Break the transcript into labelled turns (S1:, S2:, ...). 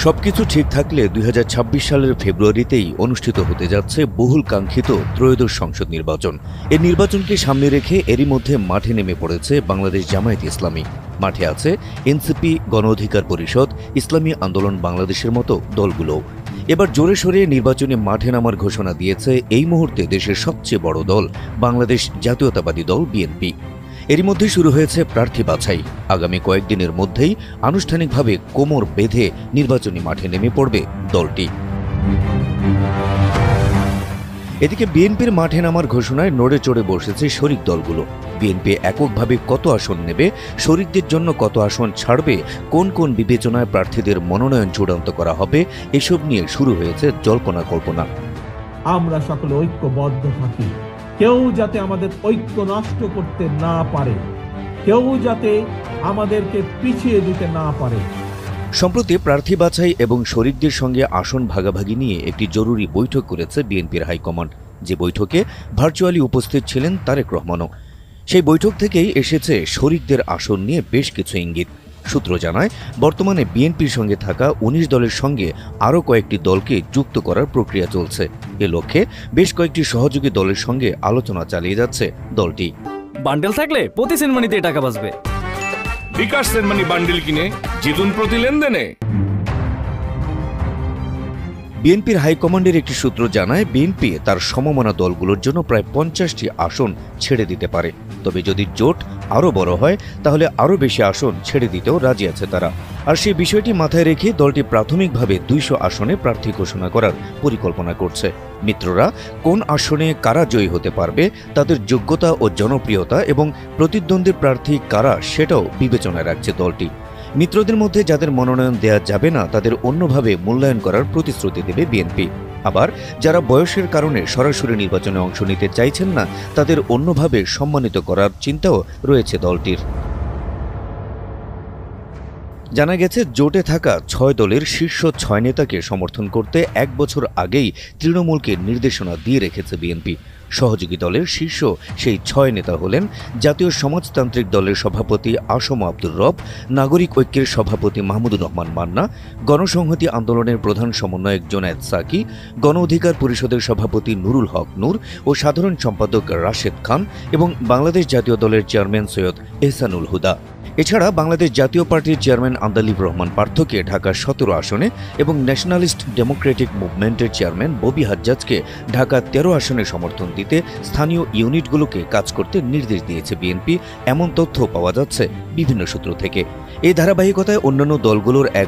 S1: সবকিছু ঠিক থাকলে ২০২৬ সালের ফেব্রুয়ারিতেই অনুষ্ঠিত হতে যাচ্ছে বহুল কাঙ্ক্ষিত ত্রয়োদশ সংসদ নির্বাচন। এই নির্বাচনকে সামনে রেখে এরই মধ্যে মাঠে নেমে পড়েছে বাংলাদেশ জামায়াতে ইসলামী। মাঠে আছে এনসিপি, গণ অধিকার পরিষদ, ইসলামী আন্দোলন বাংলাদেশের মতো দলগুলো। এবার জোরে সোরে নির্বাচনে মাঠে নামার ঘোষণা দিয়েছে এই মুহূর্তে দেশের সবচেয়ে বড় দল বাংলাদেশ জাতীয়তাবাদী দল বিএনপি। এরই মধ্যে শুরু হয়েছে প্রার্থী বাছাই। আগামী কয়েকদিনের মধ্যেই আনুষ্ঠানিকভাবে কোমর বেঁধে নির্বাচনী মাঠে নেমে পড়বে দলটি। এদিকে বিএনপির মাঠে নামার ঘোষণায় নড়ে চড়ে বসেছে শরিক দলগুলো। বিএনপি এককভাবে কত আসন নেবে, শরিকদের জন্য কত আসন ছাড়বে, কোন কোন বিবেচনায় প্রার্থীদের মনোনয়ন চূড়ান্ত করা হবে, এসব নিয়ে শুরু হয়েছে জল্পনা কল্পনা।
S2: আমরা সকলে ঐক্যবদ্ধ থাকি, কেউ যাতে আমাদের ঐক্য নষ্ট করতে না পারে, কেউ যাতে আমাদেরকে পিছিয়ে দিতে না পারে।
S1: সম্প্রতি প্রার্থী বাছাই এবং শরিকদের সঙ্গে আসন ভাগাভাগি নিয়ে একটি জরুরি বৈঠক করেছে বিএনপির হাইকমান্ড, যে বৈঠকে ভার্চুয়ালি উপস্থিত ছিলেন তারেক রহমানও। সেই বৈঠক থেকেই এসেছে শরিকদের আসন নিয়ে বেশ কিছু ইঙ্গিত। সূত্র জানায়, বর্তমানে বিএনপির সঙ্গে থাকা ১৯ দলের সঙ্গে আরও কয়েকটি দলকে যুক্ত করার প্রক্রিয়া চলছে। এ লক্ষ্যে বেশ কয়েকটি সহযোগী দলের সঙ্গে আলোচনা চালিয়ে যাচ্ছে দলটি।
S3: বান্ডেল থাকলে প্রতি সেনমানিতে টাকা বাঁচবে।
S4: বিকাশ সেনমানি বান্ডেল কিনে জিতুন প্রতি লেনদেনে।
S1: বিএনপির হাইকমান্ডের একটি সূত্র জানায়, বিএনপি তার সমমনা দলগুলোর জন্য প্রায় ৫০টি আসন ছেড়ে দিতে পারে। তবে যদি জোট আরও বড় হয় তাহলে আরও বেশি আসন ছেড়ে দিতেও রাজি আছে তারা। আর সেই বিষয়টি মাথায় রেখে দলটি প্রাথমিকভাবে ২০০ আসনে প্রার্থী ঘোষণা করার পরিকল্পনা করছে। মিত্ররা কোন আসনে কারা জয়ী হতে পারবে, তাদের যোগ্যতা ও জনপ্রিয়তা এবং প্রতিদ্বন্দ্বী প্রার্থী কারা, সেটাও বিবেচনায় রাখছে দলটি। মিত্রদের মধ্যে যাদের মনোনয়ন দেয়া যাবে না তাদের অন্যভাবে মূল্যায়ন করার প্রতিশ্রুতি দেবে বিএনপি। আবার যারা বয়সের কারণে সরাসরি নির্বাচনে অংশ নিতে চাইছেন না তাদের অন্যভাবে সম্মানিত করার চিন্তাও রয়েছে দলটির। জানা গেছে, জোটে থাকা ৬ দলের শীর্ষ ৬ নেতাকে সমর্থন করতে ১ বছর আগেই তৃণমূলকে নির্দেশনা দিয়ে রেখেছে বিএনপি। সহযোগী দলের শীর্ষ সেই ৬ নেতা হলেন জাতীয় সমাজতান্ত্রিক দলের সভাপতি আসম আব্দুর রব, নাগরিক ঐক্যের সভাপতি মাহমুদুর রহমান মান্না, গণসংহতি আন্দোলনের প্রধান সমন্বয়ক জোনায়েদ সাকি, গণ অধিকার পরিষদের সভাপতি নুরুল হক নূর ও সাধারণ সম্পাদক রাশেদ খান এবং বাংলাদেশ জাতীয় দলের চেয়ারম্যান সৈয়দ এহসানুল হুদা। এছাড়া বাংলাদেশ জাতীয় পার্টির চেয়ারম্যান আন্দালিব রহমান পার্থকে ঢাকা ১৭ আসনে এবং ন্যাশনালিস্ট ডেমোক্রেটিক মুভমেন্টের চেয়ারম্যান ববি হাজ্জাজকে ঢাকা ১৩ আসনে সমর্থন দিতে স্থানীয় ইউনিটগুলোকে কাজ করতে নির্দেশ দিয়েছে বিএনপি, এমন তথ্য পাওয়া যাচ্ছে বিভিন্ন সূত্র থেকে। এই ধারাবাহিকতায় অন্যান্য দলগুলোর এক